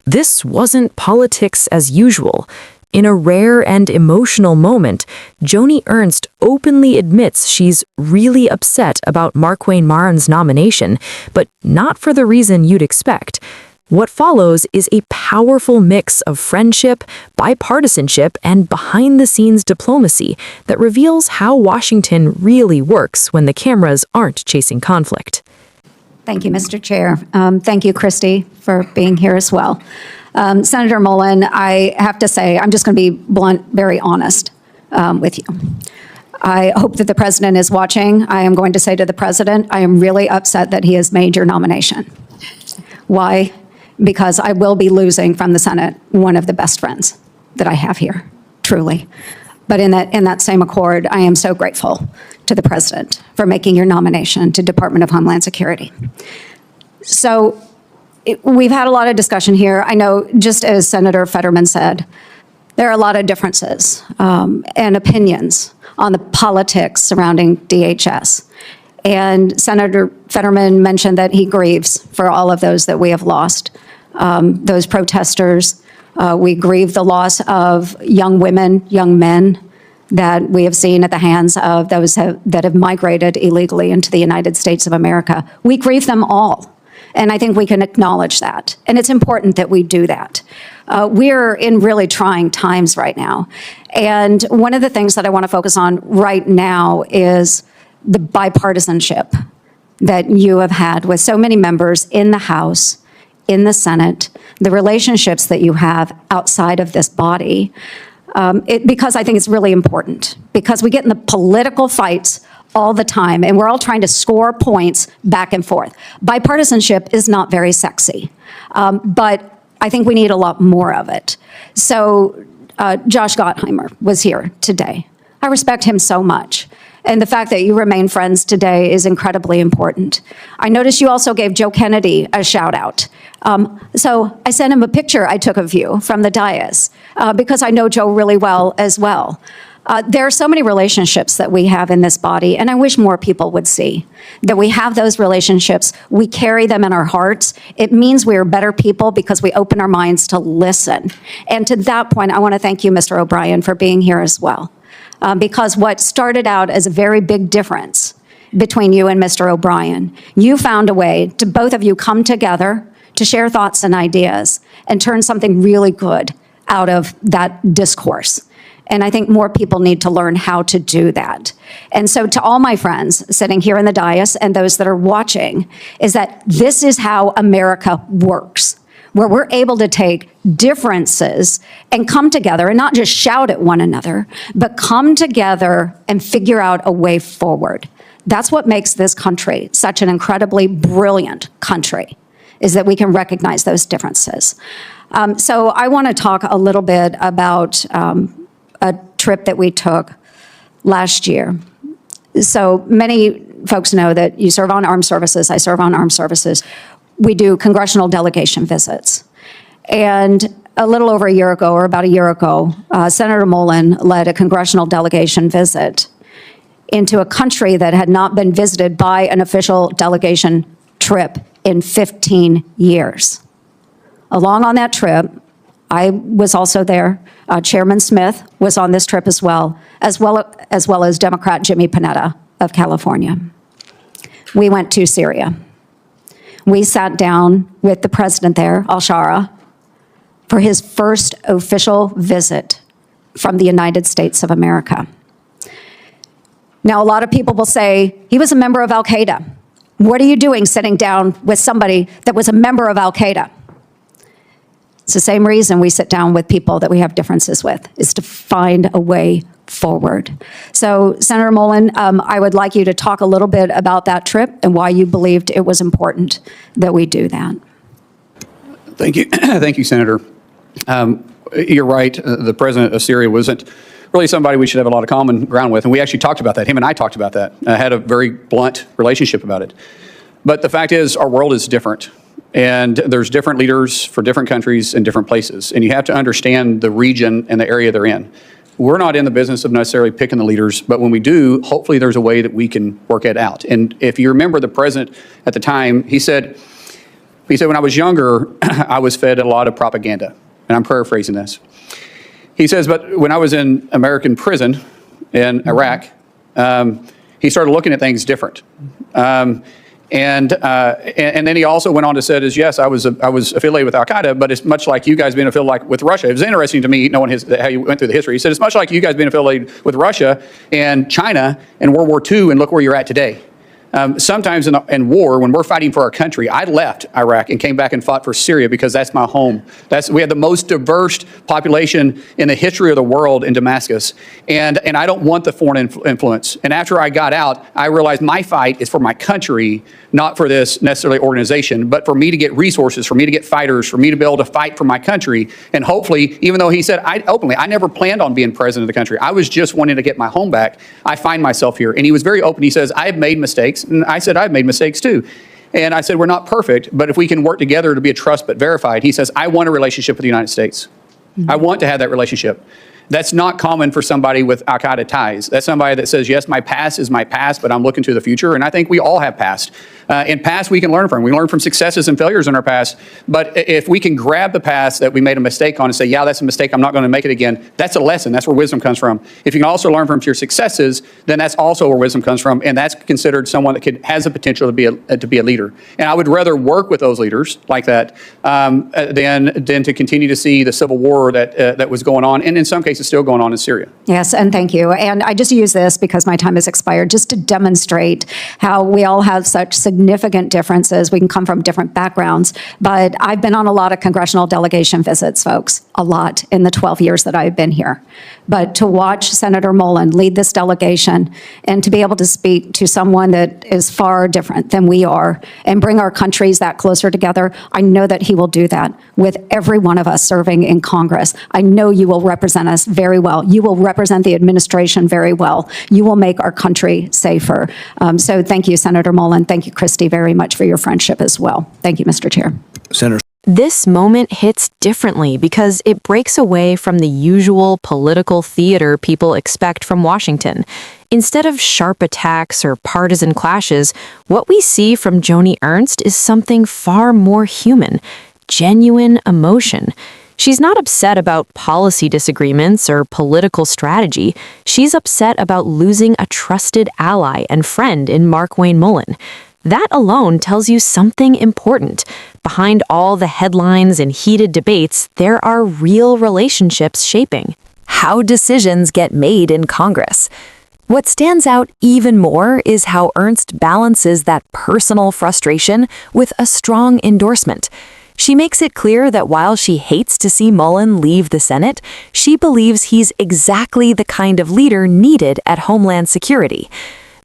this wasn't politics as usual. In a rare and emotional moment, Joni Ernst openly admits she's really upset about Markwayne Mullin's nomination, but not for the reason you'd expect. What follows is a powerful mix of friendship, bipartisanship, and behind-the-scenes diplomacy that reveals how Washington really works when the cameras aren't chasing conflict. Thank you, Mr. Chair. Thank you, Christy, for being here as well. Senator Mullin, I have to say, I'm just going to be blunt, very honest with you. I hope that the president is watching. I am going to say to the president, I am really upset that he has made your nomination. Why? Because I will be losing from the Senate one of the best friends that I have here, truly. But in that same accord, I am so grateful to the president for making your nomination to Department of Homeland Security. So we've had a lot of discussion here. I know, just as Senator Fetterman said, there are a lot of differences and opinions on the politics surrounding DHS. And Senator Fetterman mentioned that he grieves for all of those that we have lost, those protesters. We grieve the loss of young women, young men that we have seen at the hands of those that have migrated illegally into the United States of America. We grieve them all. And I think we can acknowledge that. And it's important that we do that. We're in really trying times right now. And one of the things that I want to focus on right now is the bipartisanship that you have had with so many members in the House, in the Senate, the relationships that you have outside of this body, because I think it's really important, because we get in the political fights all the time, and we're all trying to score points back and forth. Bipartisanship is not very sexy, but I think we need a lot more of it. So Josh Gottheimer was here today. I respect him so much. And the fact that you remain friends today is incredibly important. I noticed you also gave Joe Kennedy a shout out. So I sent him a picture I took of you from the dais because I know Joe really well as well. There are so many relationships that we have in this body, and I wish more people would see that we have those relationships. We carry them in our hearts. It means we are better people because we open our minds to listen. And to that point, I want to thank you, Mr. O'Brien, for being here as well. Because what started out as a very big difference between you and Mr. O'Brien, you found a way to both of you come together to share thoughts and ideas and turn something really good out of that discourse. And I think more people need to learn how to do that. And so to all my friends sitting here in the dais and those that are watching, is that this is how America works, where we're able to take differences and come together and not just shout at one another, but come together and figure out a way forward. That's what makes this country such an incredibly brilliant country, is that we can recognize those differences. So I want to talk a little bit about a trip that we took last year. So many folks know that you serve on armed services, I serve on armed services. We do congressional delegation visits. And a little over a year ago, or about a year ago, Senator Mullin led a congressional delegation visit into a country that had not been visited by an official delegation trip in 15 years. Along on that trip, I was also there. Chairman Smith was on this trip as well as Democrat Jimmy Panetta of California. We went to Syria. We sat down with the president there, al-Shara, for his first official visit from the United States of America. Now, a lot of people will say, he was a member of Al-Qaeda. What are you doing sitting down with somebody that was a member of Al-Qaeda? It's the same reason we sit down with people that we have differences with, is to find a way forward. So, Senator Mullin, I would like you to talk a little bit about that trip and why you believed it was important that we do that. Thank you. Thank you, Senator. You're right. The president of Syria wasn't really somebody we should have a lot of common ground with, and we actually talked about that. Him and I talked about that. I had a very blunt relationship about it. But the fact is, our world is different. And there's different leaders for different countries and different places. And you have to understand the region and the area they're in. We're not in the business of necessarily picking the leaders, but when we do, hopefully there's a way that we can work it out. And if you remember the president at the time, he said, He said, when I was younger, I was fed a lot of propaganda. And I'm paraphrasing this. He says, but when I was in American prison in Iraq, he started looking at things different. And then he also went on to say, yes, I was affiliated with Al-Qaeda, but it's much like you guys being affiliated with Russia. It was interesting to me knowing how you went through the history. He said, it's much like you guys being affiliated with Russia and China in World War II, and look where you're at today. Sometimes in war, when we're fighting for our country, I left Iraq and came back and fought for Syria because that's my home. We have the most diverse population in the history of the world in Damascus. And I don't want the foreign influence. And after I got out, I realized my fight is for my country, not for this necessarily organization, but for me to get resources, for me to get fighters, for me to be able to fight for my country. And hopefully, even though he said openly, I never planned on being president of the country. I was just wanting to get my home back. I find myself here. And he was very open. He says, I have made mistakes. And I said, I've made mistakes too. And I said, we're not perfect, but if we can work together to be a trust but verified, he says, I want a relationship with the United States. Mm-hmm. I want to have that relationship. That's not common for somebody with Al-Qaeda ties. That's somebody that says, yes, my past is my past, but I'm looking to the future. And I think we all have past. In past, we can learn from. We learn from successes and failures in our past. But if we can grab the past that we made a mistake on and say, yeah, that's a mistake, I'm not going to make it again, that's a lesson. That's where wisdom comes from. If you can also learn from your successes, then that's also where wisdom comes from. And that's considered someone that has the potential to be a leader. And I would rather work with those leaders like that than to continue to see the civil war that was going on, and in some cases still going on in Syria. Yes, and thank you. And I just use this because my time has expired, just to demonstrate how we all have such significant differences. We can come from different backgrounds, but I've been on a lot of congressional delegation visits, folks, a lot in the 12 years that I've been here. But to watch Senator Mullin lead this delegation and to be able to speak to someone that is far different than we are and bring our countries that closer together, I know that he will do that with every one of us serving in Congress. I know you will represent us very well. You will represent the administration very well. You will make our country safer. So thank you, Senator Mullin. Thank you, Christy, very much for your friendship as well. Thank you, Mr. Chair. Senator. This moment hits differently because it breaks away from the usual political theater people expect from Washington. Instead of sharp attacks or partisan clashes, what we see from Joni Ernst is something far more human, genuine emotion. She's not upset about policy disagreements or political strategy. She's upset about losing a trusted ally and friend in Markwayne Mullin. That alone tells you something important. Behind all the headlines and heated debates, there are real relationships shaping how decisions get made in Congress. What stands out even more is how Ernst balances that personal frustration with a strong endorsement. She makes it clear that while she hates to see Mullin leave the Senate, she believes he's exactly the kind of leader needed at Homeland Security.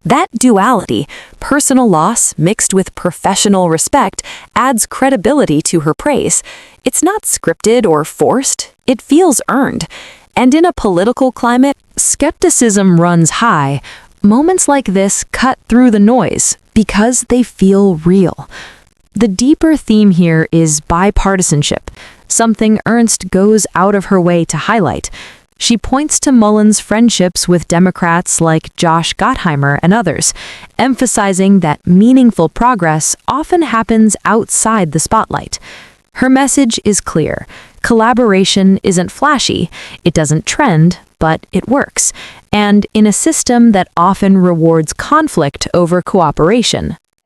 That duality, personal loss mixed with professional respect, adds credibility to her praise. It's not scripted or forced, it feels earned. And in a political climate, skepticism runs high. Moments like this cut through the noise because they feel real. The deeper theme here is bipartisanship, something Ernst goes out of her way to highlight. She points to Mullin's friendships with Democrats like Josh Gottheimer and others, emphasizing that meaningful progress often happens outside the spotlight. Her message is clear. Collaboration isn't flashy, it doesn't trend, but it works. And in a system that often rewards conflict over cooperation,